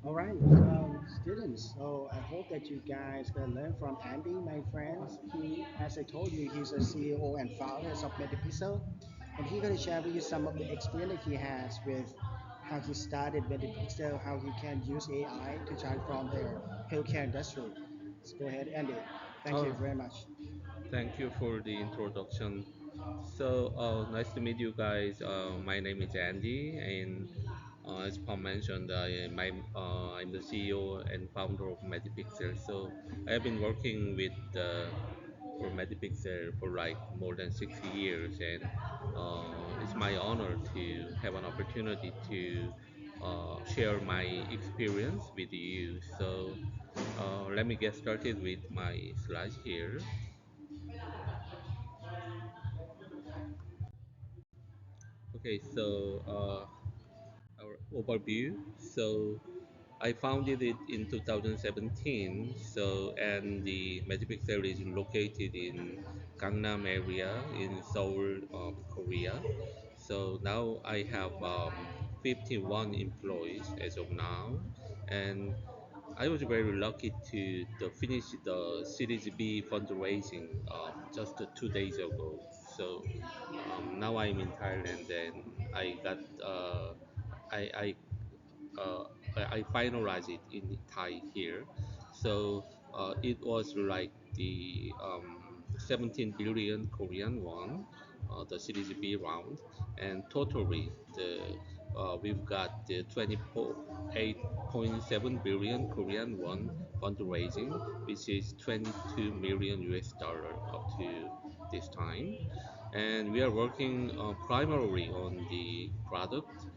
All right, students. So I hope that you guys can learn from Andy, my friends. He, as I told you, he's a CEO and founder of Medipixel, and he's gonna share with you some of the experience that he has with how he started Medipixel, how he can use AI to transform their healthcare industry. So go ahead, Andy. Thank you Oh, very much. thank you for the introduction. So, nice to meet you guys. My name is Andy, and as Paul mentioned, I'm the CEO and founder of Medipixel. So, I have been working with for Medipixel for like more than 6 years, and it's my honor to have an opportunity to share my experience with you. So, let me get started with my slides here. Okay, so our overview. So I founded it in 2017. So and the Medipixel is located in Gangnam area in Seoul, Korea. So now I have 51 employees as of now, and I was very lucky to finish the Series B fundraising just 2 days ago. So now I'm in Thailand and I got I uh, I finalized it in Thai here. So it was like the 17 billion Korean won, the Series B round, and totally we've got the 28.7 billion Korean won fundraising, which is 22 million US dollar up to this time. And we are working primarily on the product,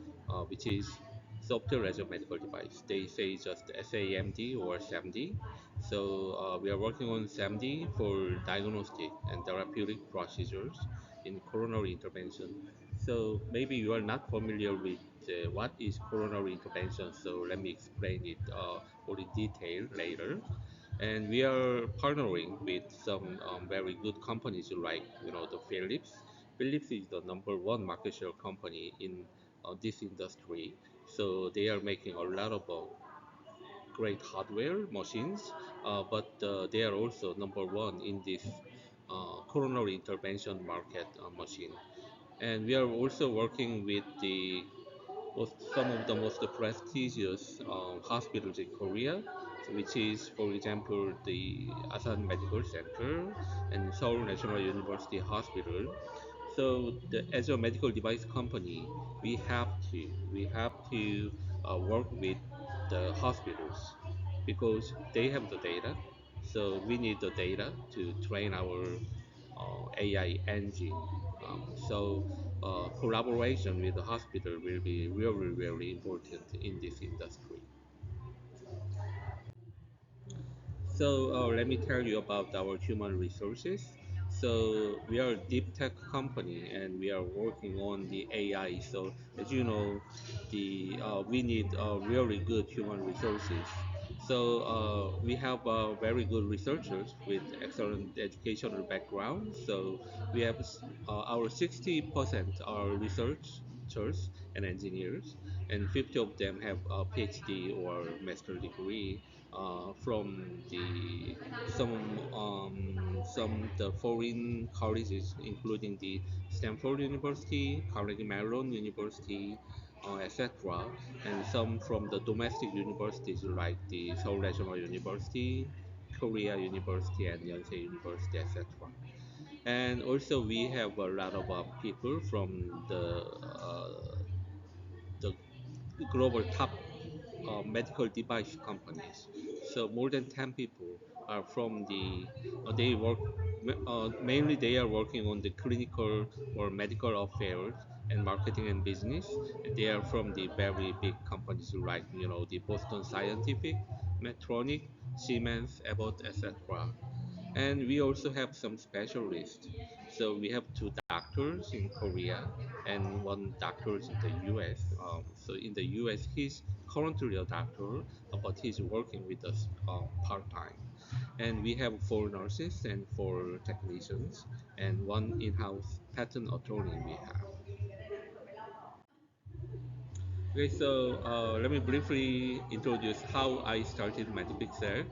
which is software as a medical device. They say just SAMD or SAMD. So we are working on SAMD for diagnostic and therapeutic procedures in coronary intervention. So maybe you are not familiar with what is coronary intervention. So let me explain it more in detail later. And we are partnering with some very good companies like the Philips. Philips is the number one market share company in this industry, so they are making a lot of great hardware machines, but they are also number one in this coronary intervention market machine. And we are also working with some of the most prestigious hospitals in Korea, which is, for example, the Asan Medical Center and Seoul National University Hospital. So, as a medical device company, we have to work with the hospitals because they have the data. So we need the data to train our AI engine. So collaboration with the hospital will be really, really important in this industry. So let me tell you about our human resources. So we are a deep tech company and we are working on the AI. So as you know, the we need really good human resources. So we have very good researchers with excellent educational background. So we have our 60% are researchers and engineers, and 50 of them have a PhD or master degree from the some the foreign colleges, including the Stanford University, Carnegie Mellon University, etc., and some from the domestic universities like the Seoul National University, Korea University, and Yonsei University, etc. And also we have a lot of people from the global top medical device companies. So more than 10 people are from they work, mainly they are working on the clinical or medical affairs and marketing and business. They are from the very big companies like, the Boston Scientific, Medtronic, Siemens, Abbott, etc. And we also have some specialists. So we have two doctors in Korea and one doctor in the US. So in the US, he's currently a doctor, but he's working with us part time. And we have four nurses and four technicians and one in-house patent attorney we have. Okay, so let me briefly introduce how I started Medipixel.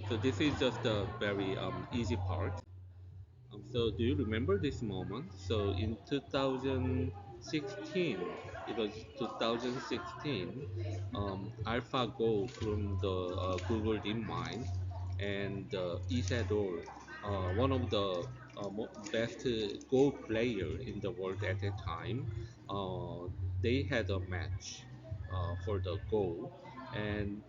So this is just a very easy part. So do you remember this moment? So in 2016, it was 2016, AlphaGo from the Google DeepMind and Isador, one of the best Go player in the world at that time, uh, they had a match for the Go, and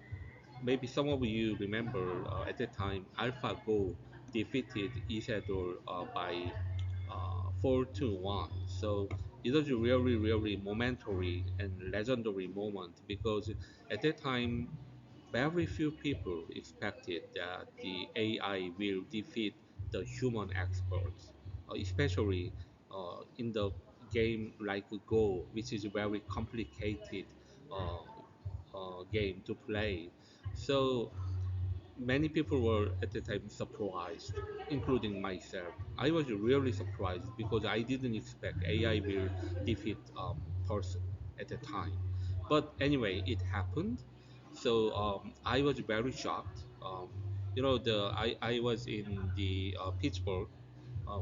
maybe some of you remember at that time AlphaGo defeated Isador by 4-1. So it was a really, really momentary and legendary moment because at that time, very few people expected that the AI will defeat the human experts, especially in the game like Go, which is a very complicated uh, game to play. So many people were at the time surprised, including myself. I was really surprised because I didn't expect AI will defeat person at the time. But anyway, it happened. So I was very shocked. I was in the Pittsburgh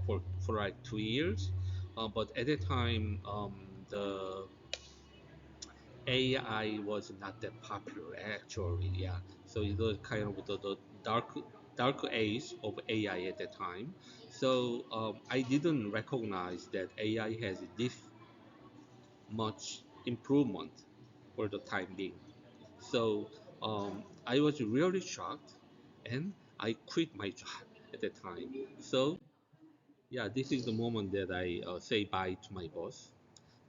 for like 2 years, but at the time the AI was not that popular actually. Yeah, so it was kind of the dark age of AI at that time. So I didn't recognize that AI has this much improvement for the time being. So I was really shocked, and I quit my job at that time. So yeah, this is the moment that I say bye to my boss.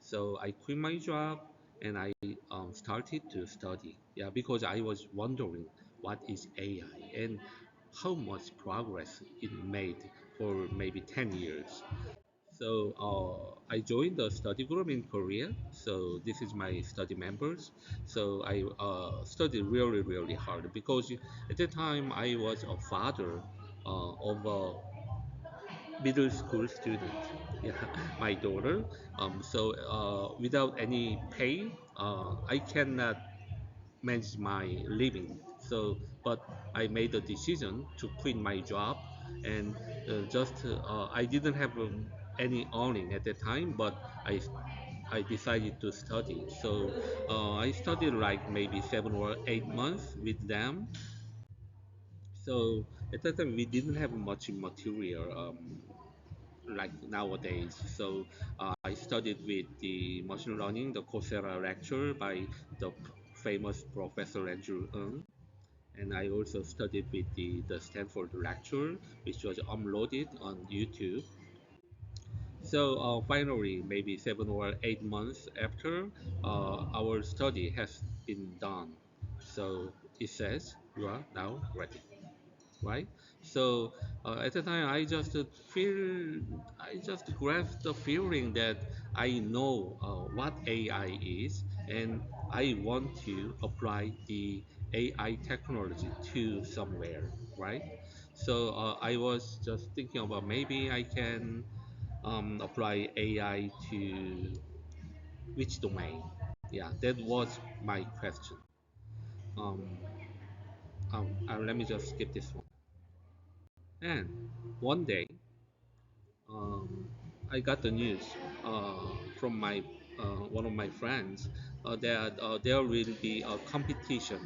So I quit my job and I started to study. Yeah, because I was wondering what is AI and how much progress it made for maybe 10 years. So I joined the study group in Korea. So this is my study members. So I studied really, really hard because at the time I was a father of a middle school student. Yeah, my daughter. So without any pay, I cannot manage my living. So, but I made a decision to quit my job, and I didn't have any earning at the time, but I decided to study. So I studied like maybe 7 or 8 months with them. So at that time we didn't have much material. Like nowadays. So I studied with the machine learning, the Coursera lecture by the famous Professor Andrew Ng. And I also studied with the Stanford lecture, which was uploaded on YouTube. So finally, maybe 7 or 8 months after, our study has been done. So it says you are now ready, right? So at the time, I just grasped the feeling that I know what AI is, and I want to apply the AI technology to somewhere, right? So I was just thinking about maybe I can apply AI to which domain? Yeah, that was my question. Um, Let me just skip this one. And one day, um, I got the news from my one of my friends that there will be a competition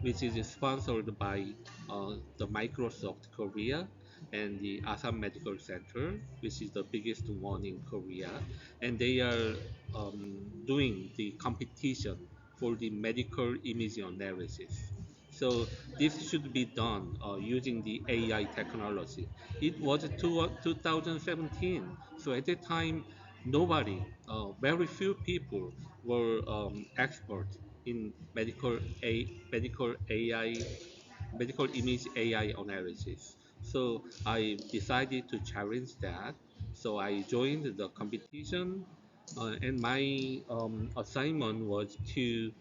which is sponsored by the Microsoft Korea and the Assam Medical Center, which is the biggest one in Korea, and they are doing the competition for the medical image analysis. So this should be done using the AI technology. It was 2017, so at that time, nobody, very few people were experts in medical AI, medical image AI analysis. So I decided to challenge that. So I joined the competition, and my assignment was to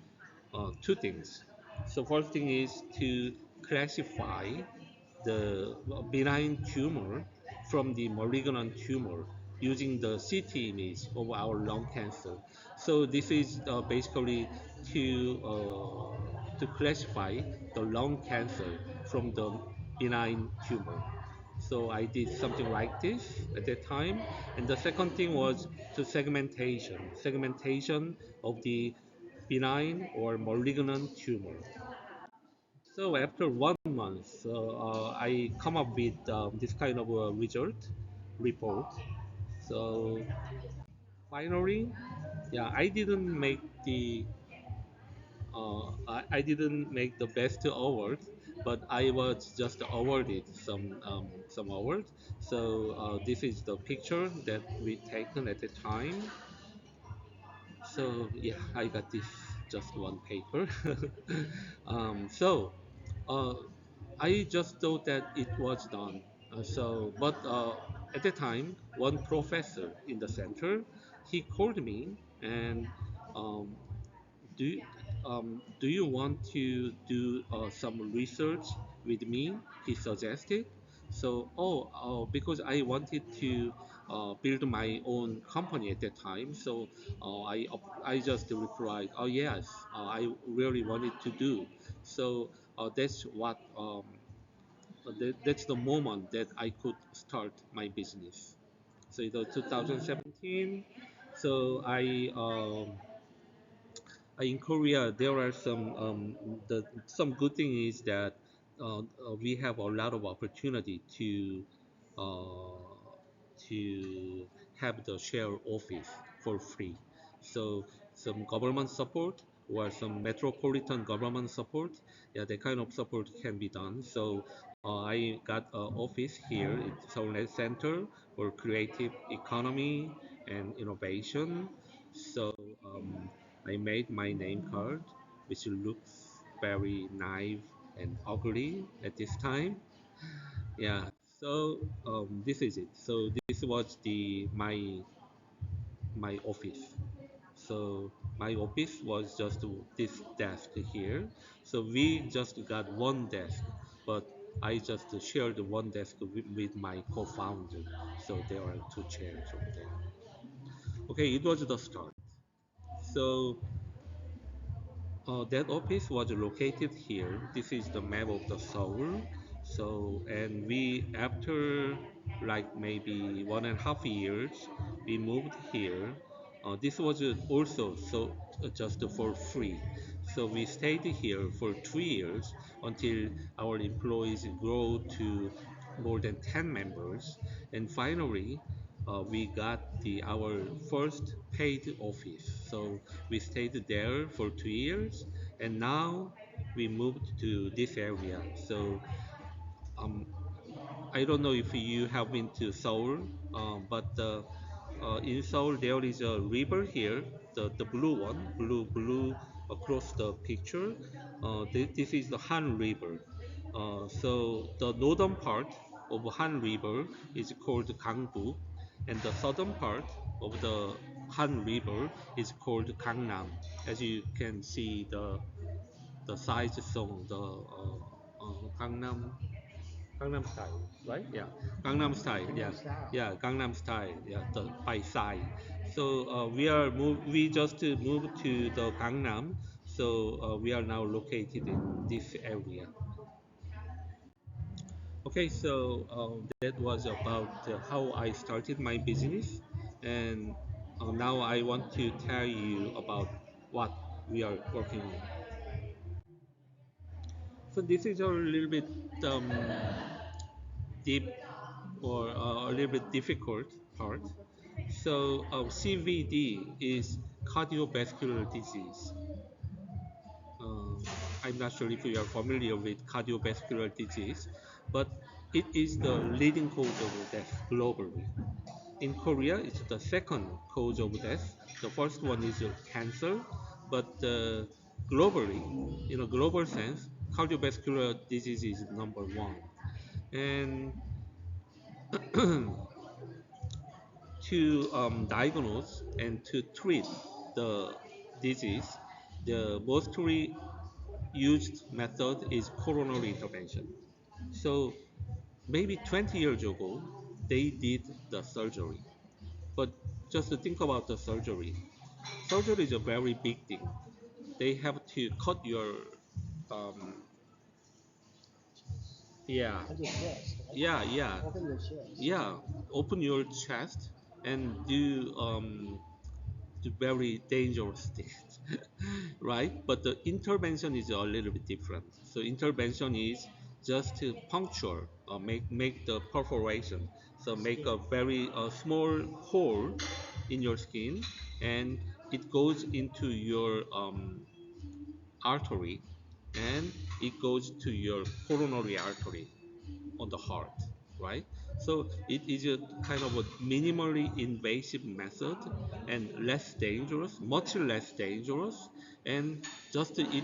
two things. So first thing is to classify the benign tumor from the malignant tumor. using the CT image of our lung cancer. So this is basically to classify the lung cancer from the benign tumor. So I did something like this at that time. And the second thing was to segmentation of the benign or malignant tumor. So after 1 month, I come up with this kind of a result report. So finally, yeah, I didn't make the best award, but I was just awarded some awards. So this is the picture that we taken at the time. So yeah, I got this just one paper. So uh, I just thought that it was done. But at the time, one professor in the center, he called me and um, do you, do you want to do some research with me? He suggested. So, because I wanted to build my own company at that time, so I just replied, oh yes, I really wanted to do. So that's the moment that I could start my business. So it was 2017. So in Korea, there are some good thing is that we have a lot of opportunity uh, to have the share office for free. So some government support or some metropolitan government support, yeah, that kind of support can be done. So I got an office here in Seoul Center for Creative Economy and Innovation. So um, I made my name card, which looks very naive and ugly at this time. Yeah. So this is it. So this was the my office. So my office was just this desk here. So we just got one desk, but I just shared one desk with my co-founder. So there are two chairs over there. Okay, it was the start. So that office was located here. This is the map of the Seoul. So, and we, after like maybe 1.5 years, we moved here. This was also just for free. So we stayed here for 3 years until our employees grow to more than 10 members. And finally, we got our first paid office. So we stayed there for 2 years, and now we moved to this area. So um, I don't know if you have been to Seoul, but in Seoul there is a river here, the blue one, blue across the picture. This is the Han River. So the northern part of Han River is called Gangbu, and the southern part of the Han River is called Gangnam. As you can see, the size song, the Gangnam Style, right? Yeah, Gangnam Style. Yeah, Gangnam Style. yeah, Gangnam Style. Yeah, the by Psy. So we just moved to the Gangnam. So we are now located in this area. Okay, so that was about how I started my business, and now I want to tell you about what we are working on. So this is a little bit um, deep or a little bit difficult part. So CVD is cardiovascular disease. Um, I'm not sure if you are familiar with cardiovascular disease, but it is the leading cause of death globally. In Korea, it's the second cause of death. The first one is cancer, but globally, in a global sense, cardiovascular disease is number one. And to diagnose and to treat the disease, the mostly used method is coronary intervention. So maybe 20 years ago, they did the surgery. just think about the surgery. Surgery is a very big thing. They have to cut your, um, yeah, On your chest, right? yeah, yeah, Open your chest. yeah. Open your chest and do very dangerous things, right? But the intervention is a little bit different. So intervention is just to puncture, make the perforation. So make Skin. a very small hole in your skin, and it goes into your artery, and it goes to your coronary artery on the heart, right? So it is a kind of a minimally invasive method and less dangerous, much less dangerous, and just it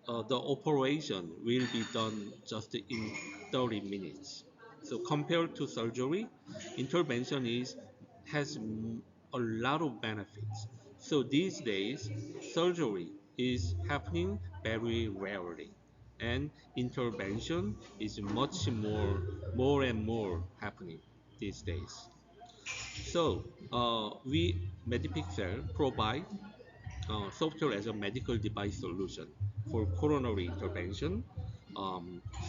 the operation will be done just in 30 minutes. So compared to surgery, intervention is has a lot of benefits. So these days, surgery is happening very rarely, and intervention is more and more happening these days. So we Medipixel provide software as a medical device solution for coronary intervention.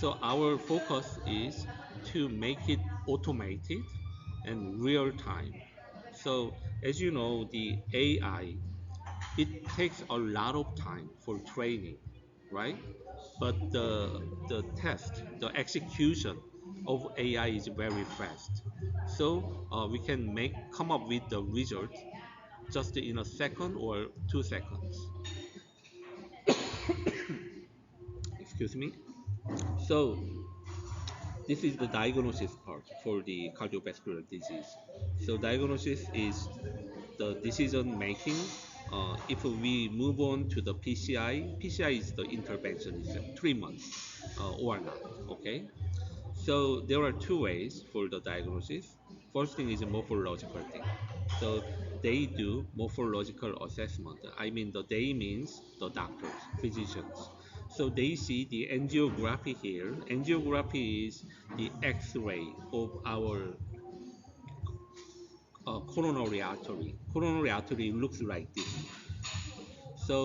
So our focus is to make it automated and real time. So as you know, the AI, it takes a lot of time for training, right? But the execution of AI is very fast. So we can come up with the result just in a second or 2 seconds. Excuse me. So this is the diagnosis part for the cardiovascular disease. So diagnosis is the decision making. If we move on to the PCI is the intervention. It's 3 months or not. Okay. So there are two ways for the diagnosis. First thing is a morphological thing. So they do morphological assessment. I mean, the they means the doctors, physicians. So they see the angiography here. Angiography is the X-ray of our coronary artery. Coronary artery looks like this. So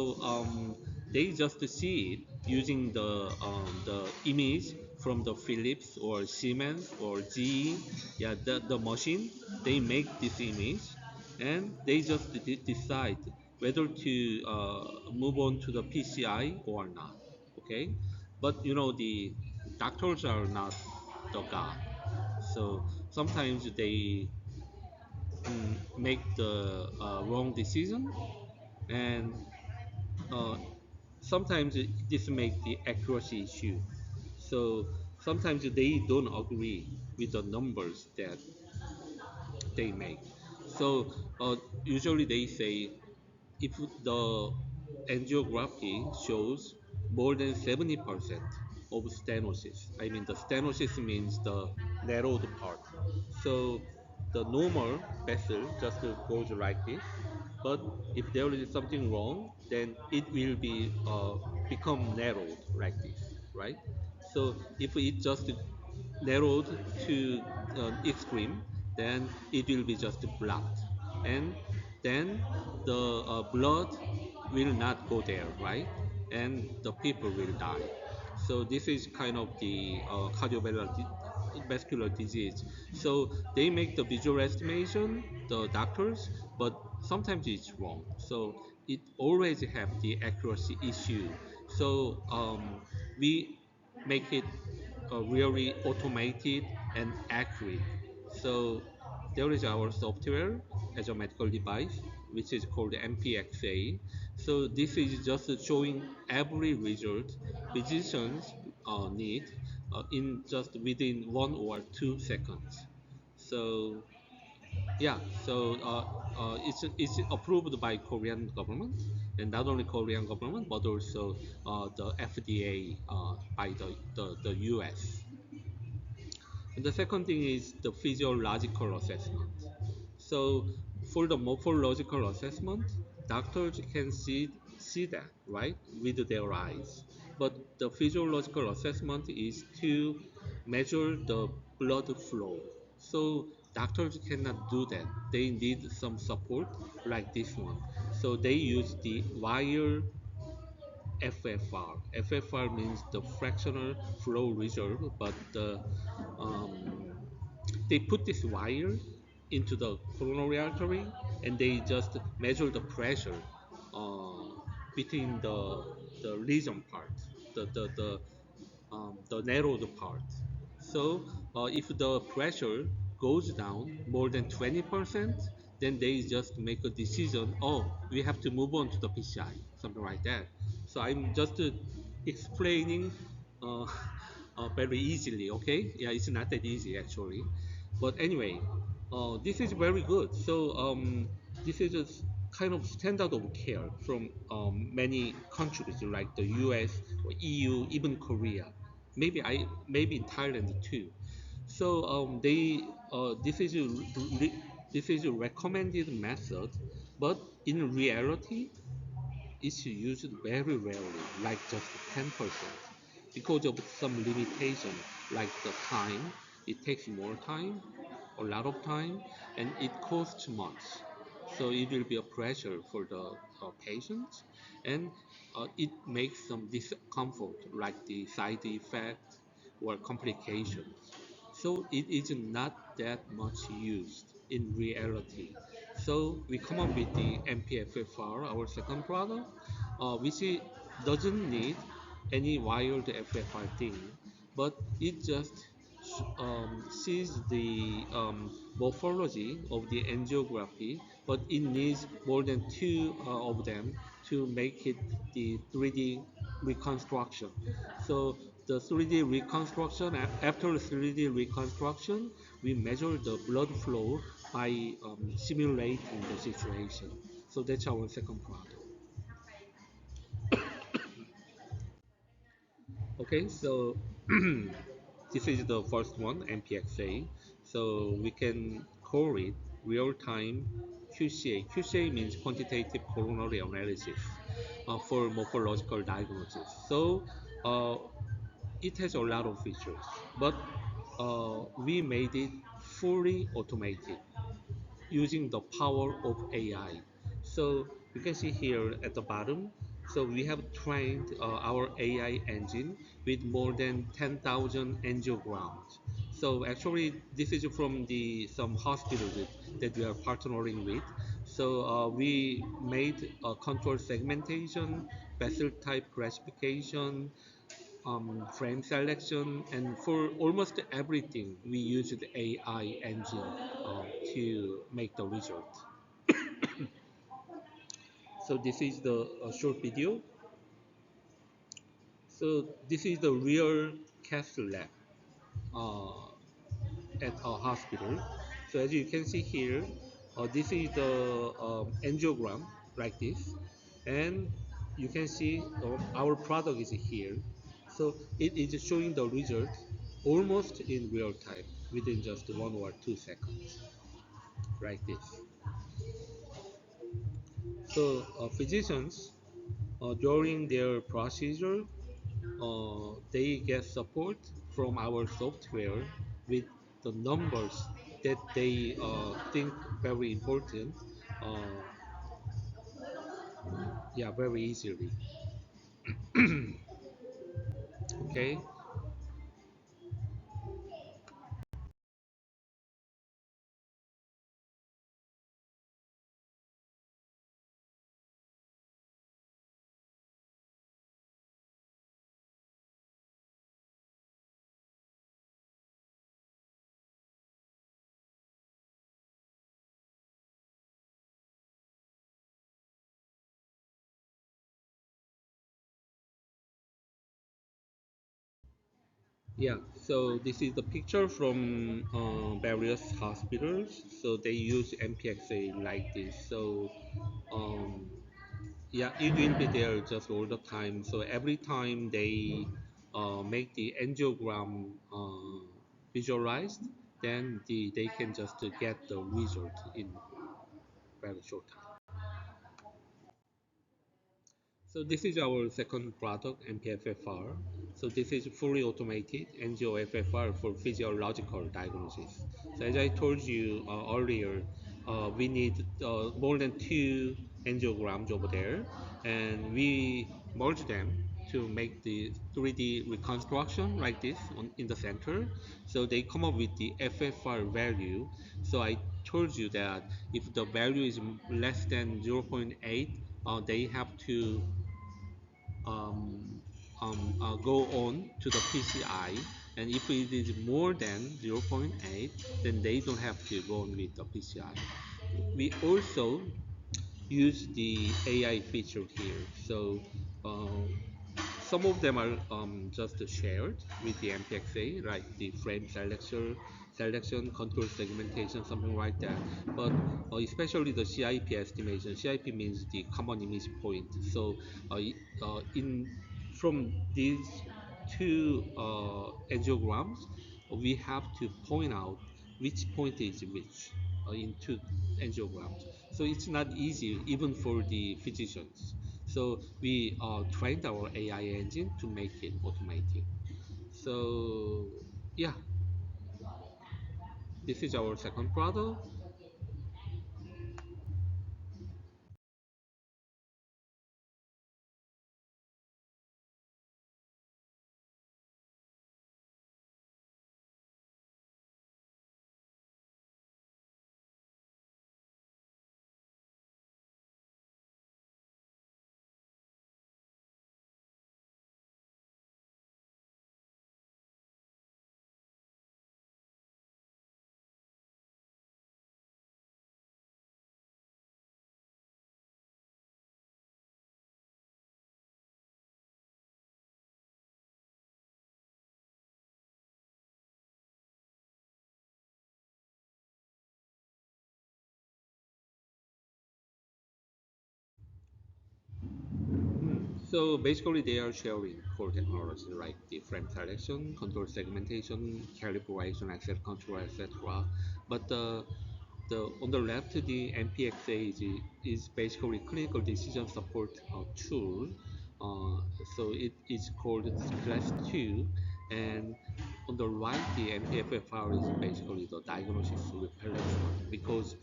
they just see it using the image from the Philips or Siemens or GE, yeah, the machine. They make this image, and they just decide whether to move on to the PCI or not. Okay, but you know the doctors are not the God, so sometimes they make the wrong decision, and uh, sometimes this makes the accuracy issue. So sometimes they don't agree with the numbers that they make. So usually they say if the angiography shows more than 70% of stenosis, I mean the stenosis means the narrowed part. So the normal vessel just goes like this, but if there is something wrong, then it will be become narrowed like this, right? So if it just narrowed to extreme, then it will be just blocked, and then the blood will not go there, right? And the people will die. So this is kind of the cardiovascular disease. So they make the visual estimation, the doctors, but sometimes it's wrong. So it always have the accuracy issue. So we make it really automated and accurate. So there is our software as a medical device, which is called MPXA. So this is just showing every result physicians need in just within 1 or 2 seconds. So yeah, so it's approved by Korean government, and not only Korean government but also the FDA by the US. And the second thing is the physiological assessment. So for the morphological assessment, doctors can see that, right, with their eyes. But the physiological assessment is to measure the blood flow. So doctors cannot do that. They need some support like this one. So they use the wire FFR. FFR means the fractional flow reserve, but um, they put this wire into the coronary artery and they just measure the pressure uh, between the lesion part, the narrowed part. So if the pressure goes down more than 20%, then they just make a decision, oh, we have to move on to the PCI, something like that. So I'm just explaining uh, very easily, okay? Yeah, it's not that easy actually. But anyway, this is very good. So this is a kind of standard of care from many countries like the US or EU, even Korea. Maybe in Thailand too. So this is a recommended method, but in reality, it's used very rarely, like just 10%, because of some limitation, like the time. It takes more time, a lot of time, and it costs much. So it will be a pressure for the patients, and it makes some discomfort, like the side effect or complications. So it is not that much used in reality. So we come up with the MPFFR, our second product, which doesn't need any wired FFR thing, but it just sees the morphology of the angiography, but it needs more than two of them to make it the 3D reconstruction. So the 3D reconstruction, after 3D reconstruction, we measure the blood flow by simulating the situation. So that's our second product. Okay, so this is the first one, MPXA. So we can call it real-time QCA. QCA means quantitative coronary analysis for morphological diagnosis. So uh, it has a lot of features, but we made it fully automated using the power of AI. So you can see here at the bottom. So we have trained our AI engine with more than 10,000 angiograms. So actually, this is from the some hospitals that we are partnering with. So we made control segmentation, vessel type classification, frame selection, and for almost everything, we use the AI engine to make the result. So this is the short video. So this is the real cath lab uh, at our hospital. So as you can see here, this is the angiogram like this, and you can see our product is here. So it is showing the result almost in real time within just 1 or 2 seconds, like this. So physicians during their procedure, they get support from our software with the numbers that they think very important. Uh, yeah, very easily. Okay. Yeah, so this is the picture from various hospitals. So they use MPXA like this. So um, yeah, it will be there just all the time. So every time they make the angiogram visualized, then they can just get the result in very short time. So this is our second product, MPFFR. So this is fully automated NGO-FFR for physiological diagnosis. So as I told you earlier, we need more than two angiograms over there, and we merge them to make the 3D reconstruction like this in the center. So they come up with the FFR value. So I told you that if the value is less than zero point 0.8, they have to um, go on to the PCI, and if it is more than zero point 0.8, then they don't have to go on with the PCI. We also use the AI feature here. So uh, some of them are just shared with the MPXA, like the frame selection, control segmentation, something like that. But especially the CIP estimation. CIP means the common image point. So in from these two angiograms, we have to point out which point is which in two angiograms. So it's not easy even for the physicians. So we trained our AI engine to make it automatic. So yeah, this is our second product. So basically, they are sharing core technology like the frame selection, control segmentation, calibration, access control, etc. But the on the left, the MPXA is basically clinical decision support tool. Uh, so it is called Class 2, and on the right, the MPFFR is basically the diagnosis replacement because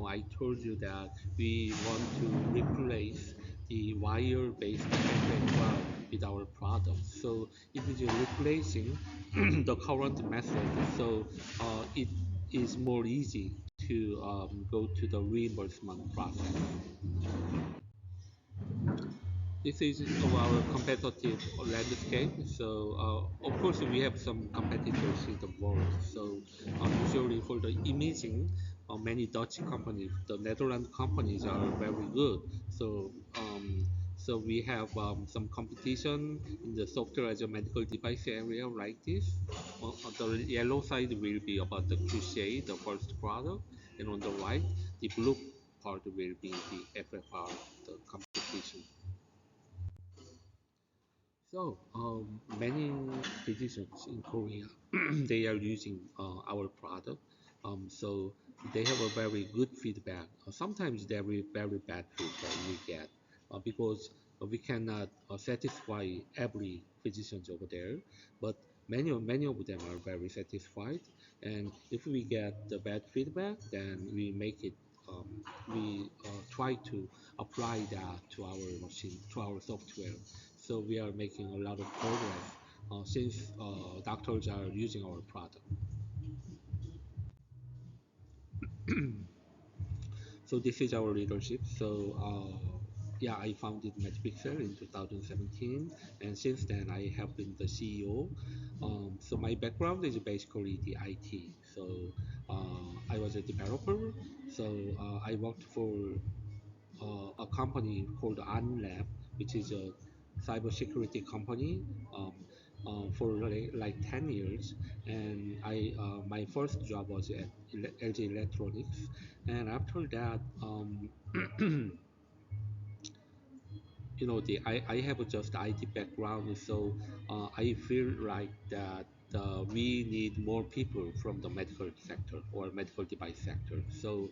I told you that we want to replace the wire-based FFR with our product. So it is replacing the current method. So it is more easy to go to the reimbursement process. This is our competitive landscape. So, of course, we have some competitors in the world. So, usually for the imaging, many Dutch companies, the Netherlands companies are very good. So, so we have some competition in the software as a medical device area like this. On the yellow side will be about the QCA, the first product, and on the right, the blue part will be the FFR, the competition. So, many physicians in Korea, they are using our product. So they have a very good feedback. Sometimes very, very bad feedback we get because we cannot satisfy every physicians over there. But many of them are very satisfied. And if we get the bad feedback, then we make it. Um, we try to apply that to our machine, to our software. So we are making a lot of progress since doctors are using our product. So this is our leadership. So yeah, I founded Medipixel in 2017, and since then I have been the CEO. So my background is basically the IT. So I was a developer. So I worked for a company called Unlab, which is a cybersecurity company, for like 10 years. And my first job was at LG Electronics. And after that, I have just IT background, so I feel like that. we need more people from the medical sector or medical device sector. So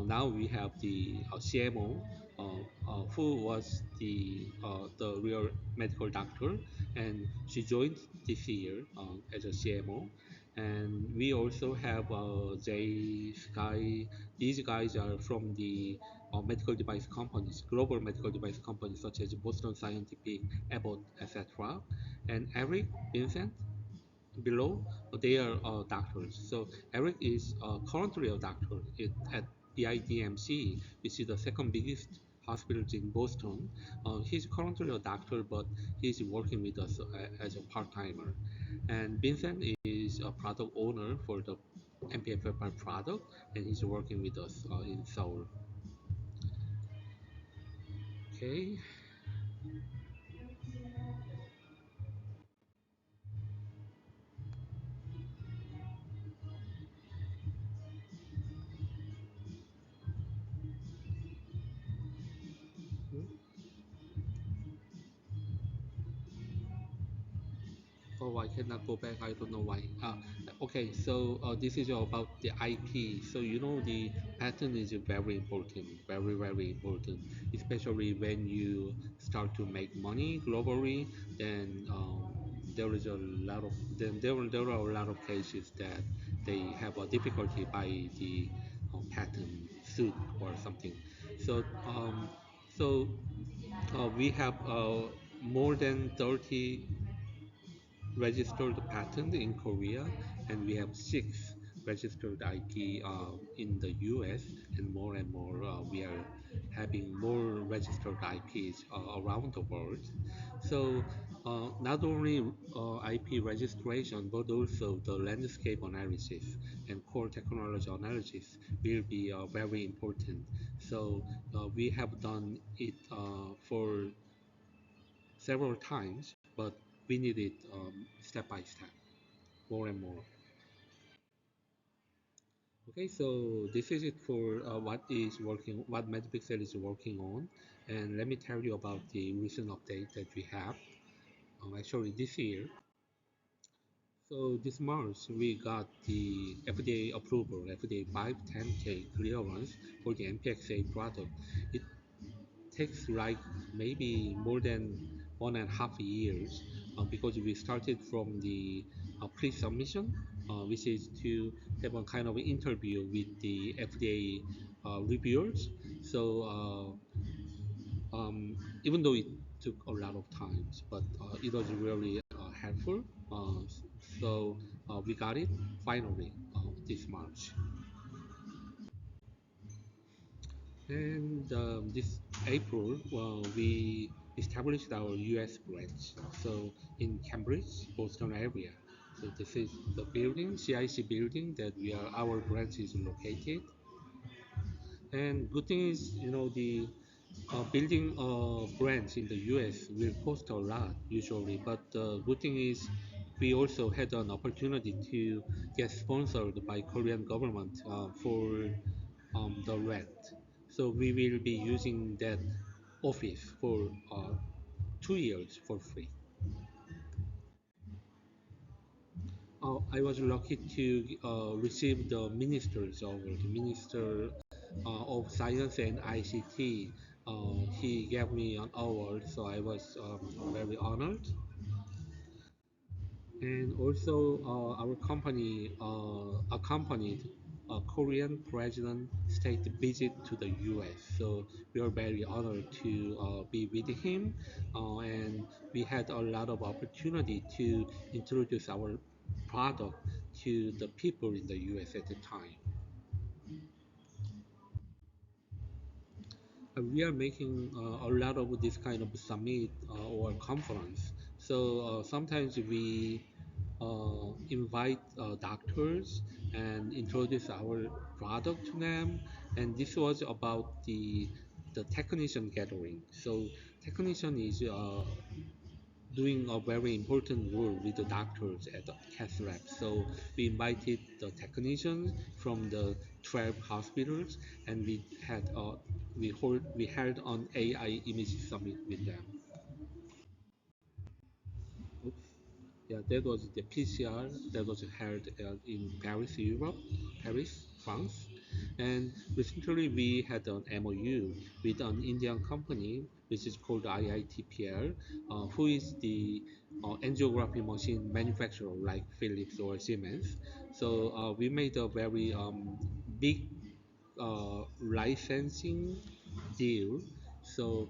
now we have the CMO, who was the real medical doctor, and she joined this year as a CMO. And we also have Jay, Sky. These guys are from the medical device companies, global medical device companies such as Boston Scientific, Abbott, etc. And Eric, Vincent, below, they are doctors. So Eric is currently a doctor at BIDMC, which is the second biggest hospital in Boston. He's currently a doctor, but he's working with us as a part-timer. And Vincent is a product owner for the MPFFR product, and he's working with us in Seoul. Okay. Oh, I cannot go back. I don't know why. Okay, so this is about the IP. So you know the patent is very important, very very important, especially when you start to make money globally. Then there is a lot of there are a lot of cases that they have a difficulty by the patent suit or something. So we have more than 30 registered patent in Korea, and we have six registered IP in the US, and more. We are having more registered IPs around the world. So not only IP registration, but also the landscape analysis and core technology analysis will be very important. So we have done it for several times, but we need it step by step, more and more. Okay, so this is it for what Medipixel is working on, and let me tell you about the recent update that we have. Actually, this year, so this March we got the FDA approval, FDA 510K clearance for the MPXA product. It takes like maybe more than 1.5 years because we started from the pre-submission, which is to have a kind of interview with the FDA reviewers. So even though it took a lot of times, but it was really helpful. Uh, so we got it finally this March. And this April, we established our US branch. So in Cambridge, Boston area. So this is the building, CIC building that our branch is located. And good thing is, the building a branch in the US will cost a lot usually. But the good thing is, we also had an opportunity to get sponsored by Korean government for the rent. So we will be using that office for 2 years for free. I was lucky to receive the minister's award, the Minister of Science and ICT. He gave me an award, so I was very honored. And also, our company accompanied a Korean president state visit to the US. So we are very honored to be with him, and we had a lot of opportunity to introduce our product to the people in the US at the time. We are making a lot of this kind of summit or conference. So sometimes we invite doctors and introduce our product to them. And this was about the technician gathering. So technician is doing a very important role with the doctors at the cath lab. So we invited the technicians from the 12 hospitals, and we held an AI image summit with them. Oops. Yeah, that was the PCR that was held in Paris, Europe, Paris, France. And recently we had an MOU with an Indian company, which is called IITPL, who is the angiography machine manufacturer like Philips or Siemens. So we made a very big licensing deal. So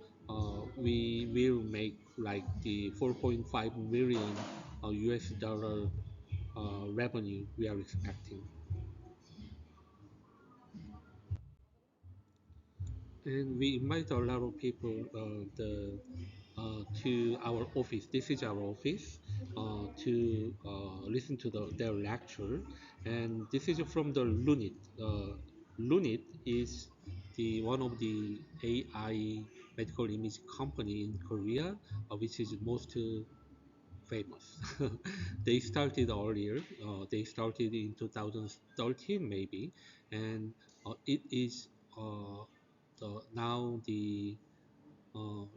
we will make like the 4.5 million US dollar revenue we are expecting. And we invite a lot of people to our office. This is our office to listen to their lecture. And this is from the Lunit. Lunit is the one of the AI medical image company in Korea, which is most famous. They started earlier. They started in 2013 maybe, and it is now the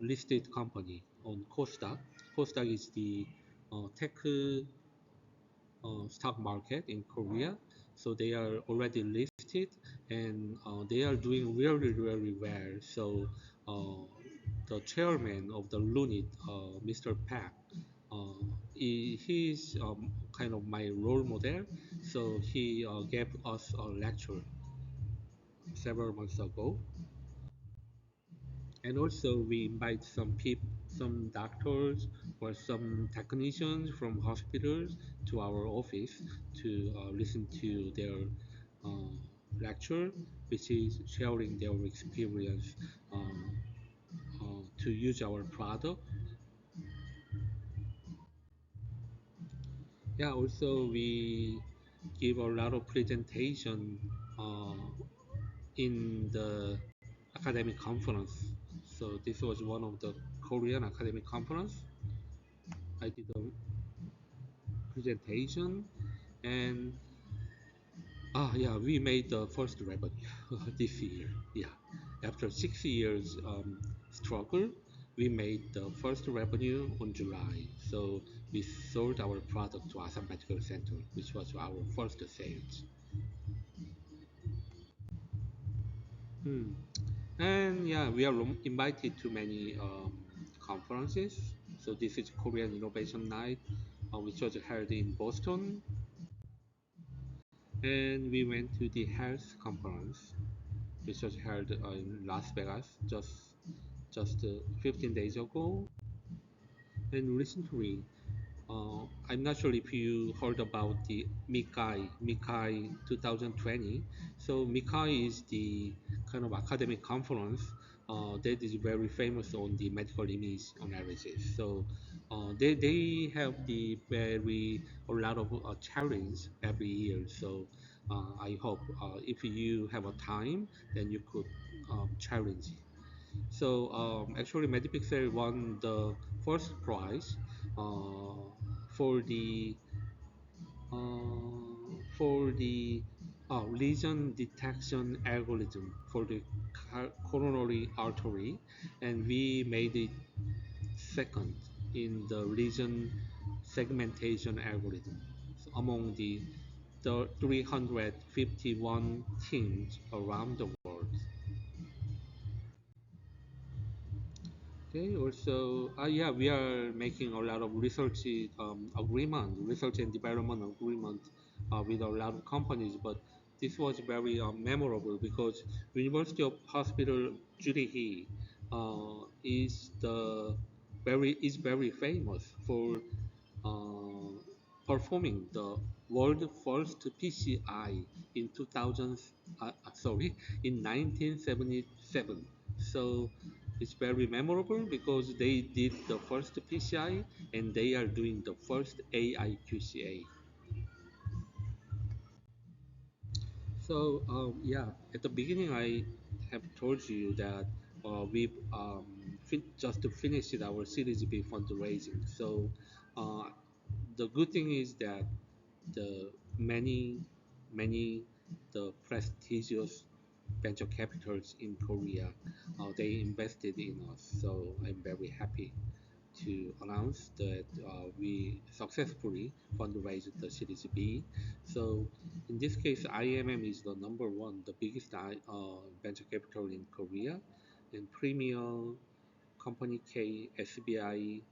listed company on Kosdaq. Kosdaq is the tech stock market in Korea. So they are already listed and they are doing really, really well. So uh, the chairman of the Lunit, Mr. Park, he is kind of my role model. So he gave us a lecture several months ago. And also we invite some doctors or some technicians from hospitals to our office to listen to their uh, lecture, which is sharing their experience to use our product. Yeah, also we give a lot of presentation uh, in the academic conference. So this was one of the Korean academic conference. I did a presentation, and yeah, we made the first revenue this year. Yeah, after 6 years struggle, we made the first revenue on July. So we sold our product to Assam Medical Center, which was our first sales. Hmm. And yeah, we are invited to many conferences. So this is Korean Innovation Night, which was held in Boston, and we went to the health conference, which was held in Las Vegas just 15 days ago. And recently, I'm not sure if you heard about the Mikai 2020. So Mikai is the kind of academic conference that is very famous on the medical image analysis. So they have the very a lot of challenge every year. So I hope if you have a time, then you could challenge. So actually, Medipixel won the first prize uh, for the for the lesion detection algorithm for the coronary artery, and we made it second in the lesion segmentation algorithm among the 351 teams around the world. Okay, also, yeah, we are making a lot of research and development agreement with a lot of companies, but this was very memorable because University of Hospital Zurich is very famous for uh, performing the world first PCI in 2000, in 1977. So it's very memorable because they did the first PCI and they are doing the first AI QCA. So yeah, at the beginning I have told you that we've just finished our Series B fundraising. So uh, the good thing is that the many the prestigious venture capitals in Korea they invested in us. So I'm very happy to announce that we successfully fundraised the Series B. So in this case, IMM is the number one, the biggest venture capital in Korea, and Premier, Company K, SBI,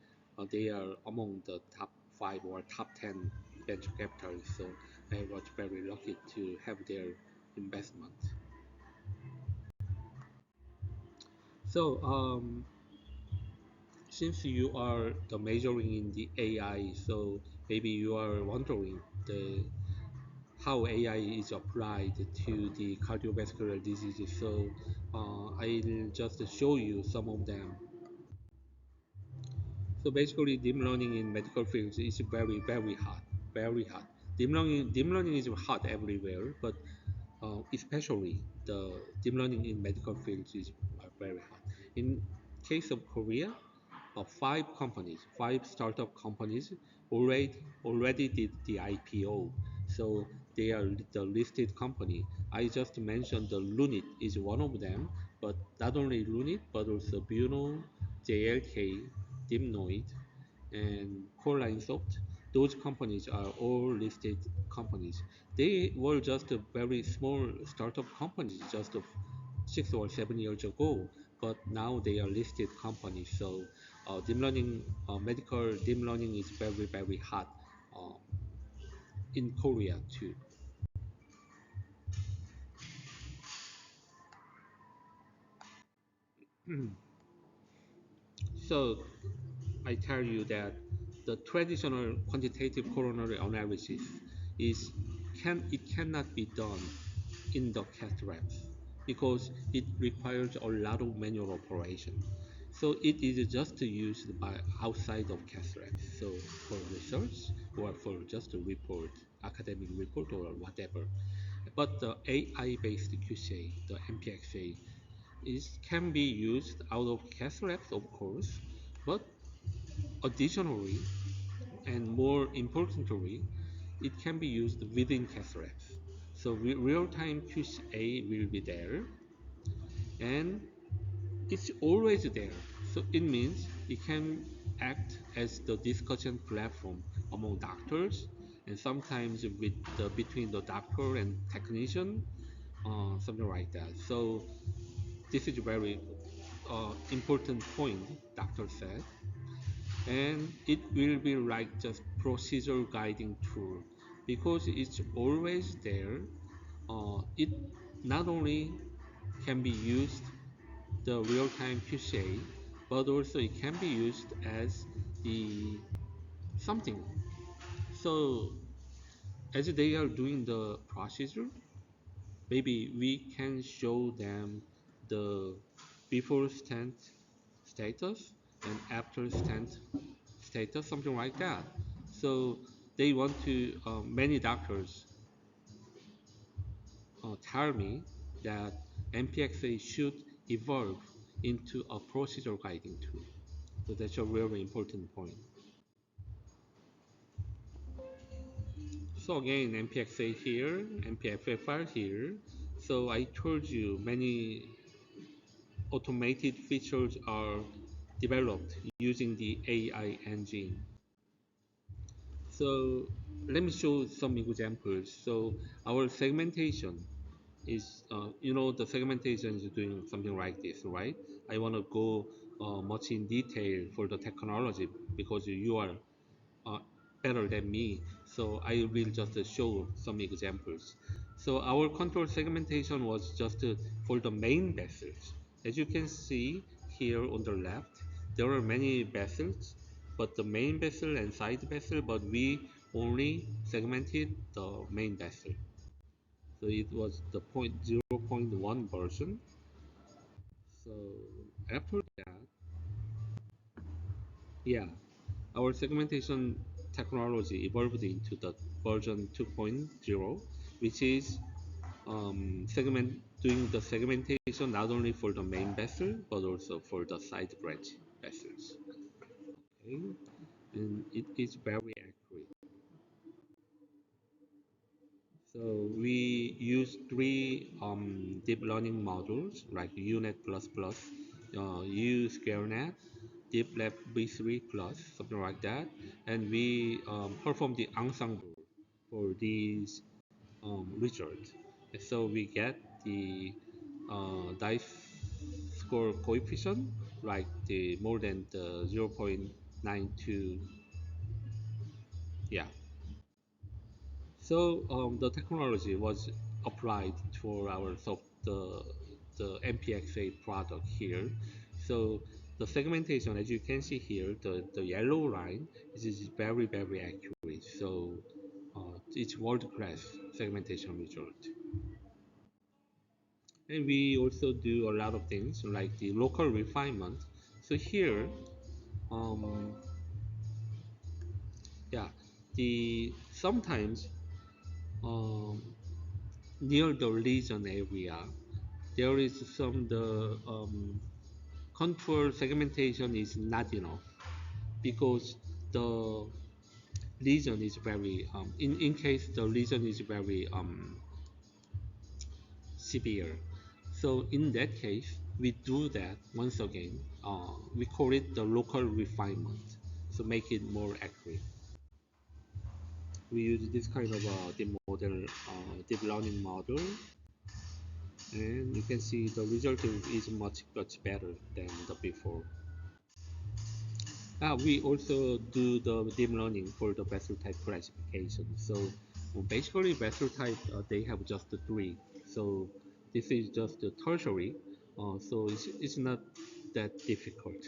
they are among the top five or top 10 venture capitalists. So I was very lucky to have their investment. So since you are the majoring in the AI, so maybe you are wondering the how AI is applied to the cardiovascular diseases. So I'll just show you some of them. So basically, deep learning in medical fields is very, very hot, very hot. Deep learning is hot everywhere, but especially the deep learning in medical fields is very hot. In case of Korea, five startup companies already did the IPO. So they are the listed company. I just mentioned the Lunit is one of them, but not only Lunit, but also Buno, JLK, Dimnoid, and CoreLineSoft. Those companies are all listed companies. They were just a very small startup companies just 6 or 7 years ago, but now they are listed companies. So deep learning, medical deep learning is very, very hot uh, in Korea too. So I tell you that the traditional quantitative coronary analysis is cannot be done in the cath labs because it requires a lot of manual operation. So it is just used by outside of cath labs. So for research or for just a report, academic report or whatever. But the AI-based QCA, the MPXA, is can be used out of cath labs, of course, but additionally, and more importantly, it can be used within cath labs. So real-time QA will be there, and it's always there. So it means it can act as the discussion platform among doctors, and sometimes between the doctor and technician, something like that. So this is a very important point, doctor said, and it will be like just procedure guiding tool because it's always there. It not only can be used the real-time QCA, but also it can be used as the something. So as they are doing the procedure, maybe we can show them the before stent status and after stent status, something like that. So they want to, many doctors tell me that MPXA should evolve into a procedure guiding tool. So that's a very important point. So again, MPXA here, MPFFR here. So I told you many automated features are developed using the AI engine. So let me show some examples. So our segmentation is, the segmentation is doing something like this, right? I want to go much in detail for the technology because you are uh, better than me. So I will just show some examples. So our control segmentation was just for the main vessels. As you can see here on the left, there are many vessels, but the main vessel and side vessel, but we only segmented the main vessel. So it was the 0.1 version. So after that, yeah, our segmentation technology evolved into the version 2.0, which is doing the segmentation not only for the main vessel but also for the side branch vessels. Okay, and it is very accurate. So we use three deep learning modules like UNet++, U square net, Deep Lab B3 Plus, something like that, and we perform the ensemble for these results. And so we get the dice score coefficient, like the more than the 0.92. Yeah. So the technology was applied for our the MPXA product here. So the segmentation, as you can see here, the yellow line is very accurate. So it's world-class segmentation result. And we also do a lot of things like the local refinement. So here, um, yeah, the sometimes um, near the lesion area, there is some the contour segmentation is not enough because the lesion is very in case the lesion is very severe. So in that case, we do that once again. We call it the local refinement, so make it more accurate. We use this kind of deep learning model, and you can see the result is much better than the before. We also do the deep learning for the vessel type classification. So basically, vessel type they have just the three. So this is just the tertiary. So it's not that difficult.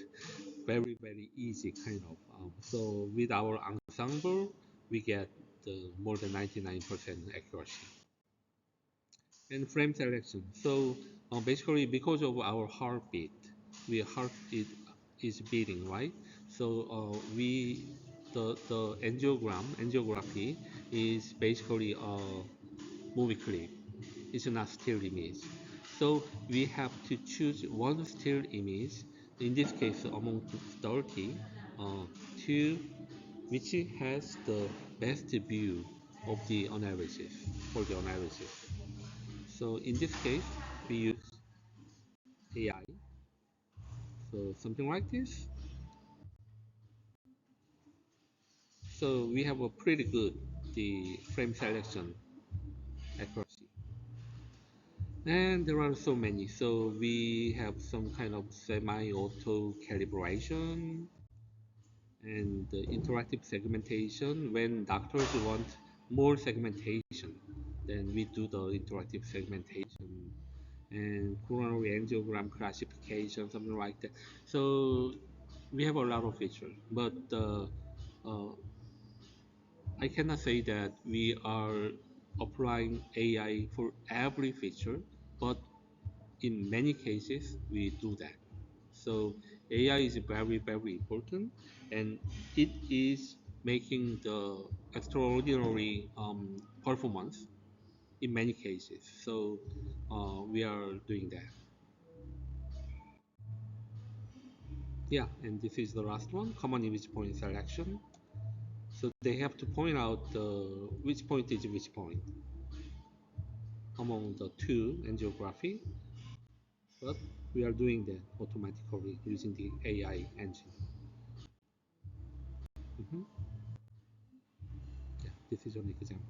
Very easy kind of. So with our ensemble, we get the more than 99% accuracy. And frame selection. So basically, because of our heartbeat, we heartbeat is beating, right? So we the angiography is basically a movie clip. It's not still image. So we have to choose one still image. In this case, among 30, to which has the best view of the analysis for the analysis. So in this case, we use AI. So something like this. So we have a pretty good the frame selection accuracy. And there are so many. So we have some kind of semi-auto calibration and the interactive segmentation. When doctors want more segmentation, then we do the interactive segmentation and coronary angiogram classification, something like that. So we have a lot of features, but uh, I cannot say that we are applying AI for every feature, but in many cases we do that. So AI is very important, and it is making the extraordinary performance in many cases. So we are doing that. Yeah, and this is the last one, common image point selection. So they have to point out which point is which point among the two angiography, but we are doing that automatically using the AI engine. Mhm. Yeah, this is an example.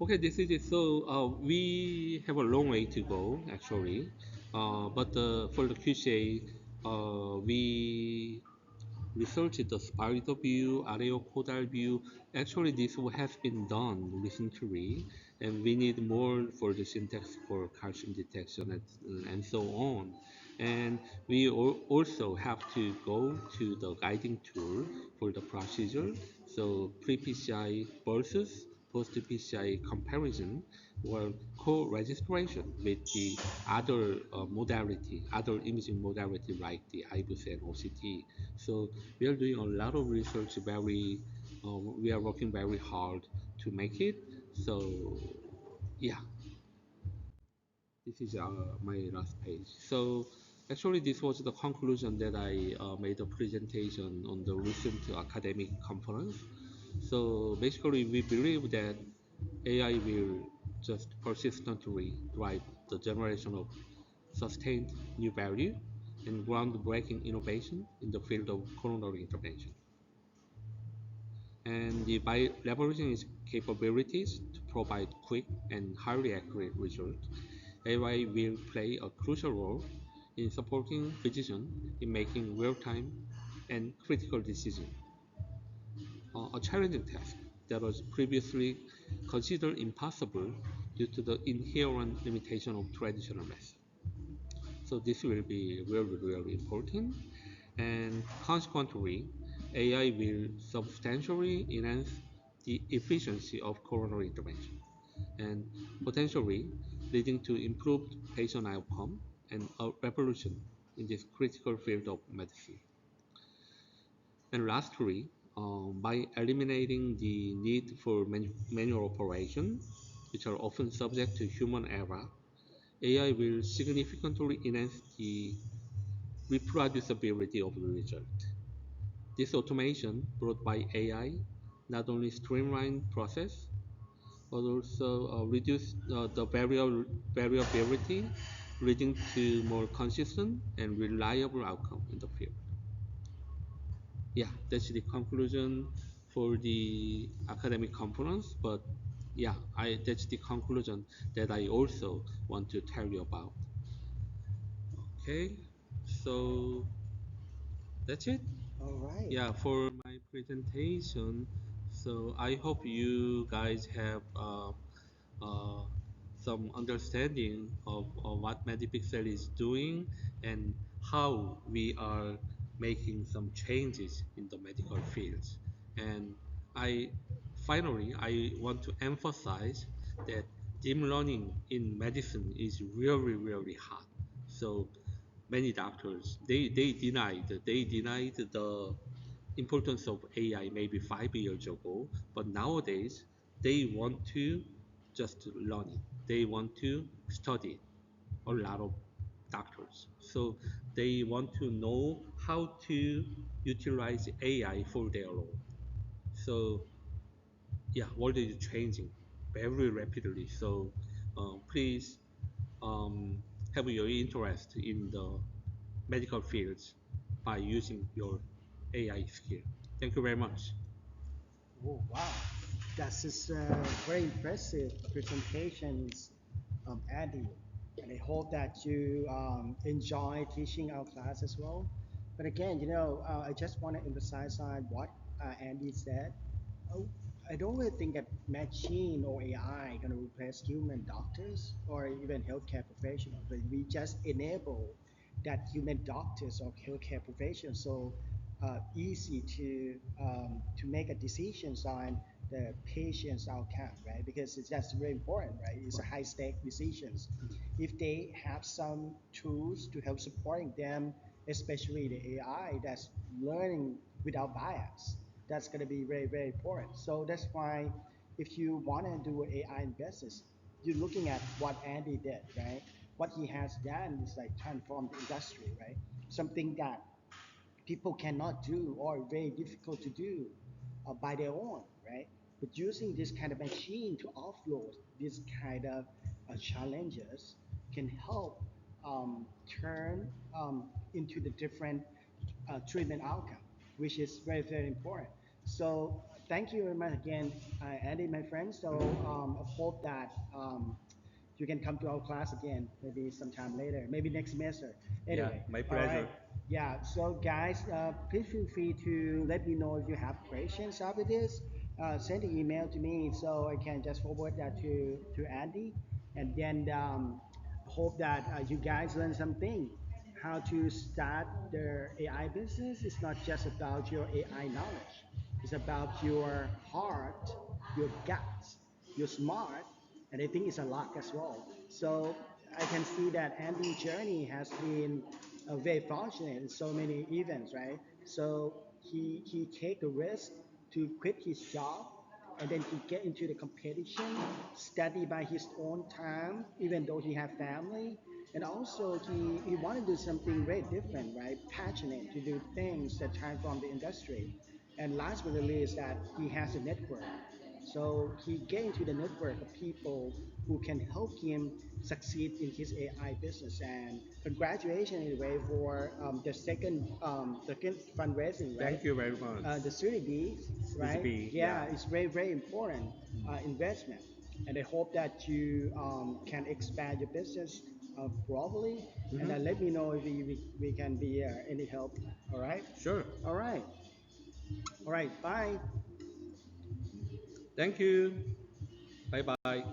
Okay, this is it. So we have a long way to go actually, but for the QCA, we researched the spiral view, areocaudal view. Actually, this has been done recently, and we need more for the syntax for calcium detection and so on. And we also have to go to the guiding tool for the procedure. So pre-PCI versus post-PCI comparison or co-registration with the other modality, other imaging modality like the IBUS and OCT. So we are doing a lot of research. We are working very hard to make it. So yeah, this is my last page. So actually, this was the conclusion that I made a presentation on the recent academic conference. So basically, we believe that AI will just persistently drive the generation of sustained new value. and groundbreaking innovation in the field of coronary intervention. And by leveraging its capabilities to provide quick and highly accurate results, AI will play a crucial role in supporting physicians in making real-time and critical decisions, a challenging task that was previously considered impossible due to the inherent limitation of traditional methods. So this will be really, really important. And consequently, AI will substantially enhance the efficiency of coronary intervention and potentially leading to improved patient outcome and a revolution in this critical field of medicine. And lastly, by eliminating the need for manual operation, which are often subject to human error, AI will significantly enhance the reproducibility of the result. This automation brought by AI not only streamline process but also reduce the variability, leading to more consistent and reliable outcome in the field. Yeah, that's the conclusion for the academic conference. But yeah, that's the conclusion that I also want to tell you about. Okay, so that's it. All right. Yeah, for my presentation. So I hope you guys have uh, some understanding of what Medipixel is doing and how we are making some changes in the medical fields. And I finally I want to emphasize that deep learning in medicine is really really hard. So many doctors they denied the importance of AI maybe 5 years ago, but nowadays they want to just learn it. They want to study it. A lot of doctors. So they want to know how to utilize AI for their own. So yeah, world is changing very rapidly. So please um, have your interest in the medical fields by using your AI skill. Thank you very much. Oh, wow. That's just very impressive presentations, Andy. And I hope that you enjoy teaching our class as well. But again, I just want to emphasize on what Andy said. Oh, I don't really think that machine or AI going to replace human doctors or even healthcare professionals, but we just enable that human doctors or healthcare professionals so easy to make a decisions on the patient's outcome, right? Because it's just very important, right? It's a high stake decisions. If they have some tools to help supporting them, especially the AI that's learning without bias, that's going to be very, very important. So that's why if you want to do AI in business, you're looking at what Andy did, right? What he has done is like transform the industry, right? Something that people cannot do or very difficult to do by their own, right? But using this kind of machine to offload this kind of challenges can help turn into the different treatment outcome, which is very, very important. So thank you very much again, Andy, my friend. So I hope that you can come to our class again, maybe sometime later, maybe next semester. Yeah, Anyway, my all right. pleasure. Yeah, so guys, please feel free to let me know if you have questions after this. Send an email to me so I can just forward that to Andy. And then hope that you guys learn something. How to start their AI business is not just about your AI knowledge. It's about your heart, your guts, you're smart, and I think it's a luck as well. So I can see that Andy's journey has been very fortunate in so many events, right? So he take a risk to quit his job and then he get into the competition, study by his own time, even though he have family. And also he want to do something very different, right? Passionate to do things that transform the industry. And last but not least, that he has a network. So he get into the network of people who can help him succeed in his AI business. And congratulations anyway for the second fundraising, right? Thank you very much. The Series B, It's a right? B, yeah. Yeah, it's very important investment, and I hope that you can expand your business globally. And then Hmm. let me know if we can be any help. All right, Sure. all right, all right. Bye. Thank you. Bye bye.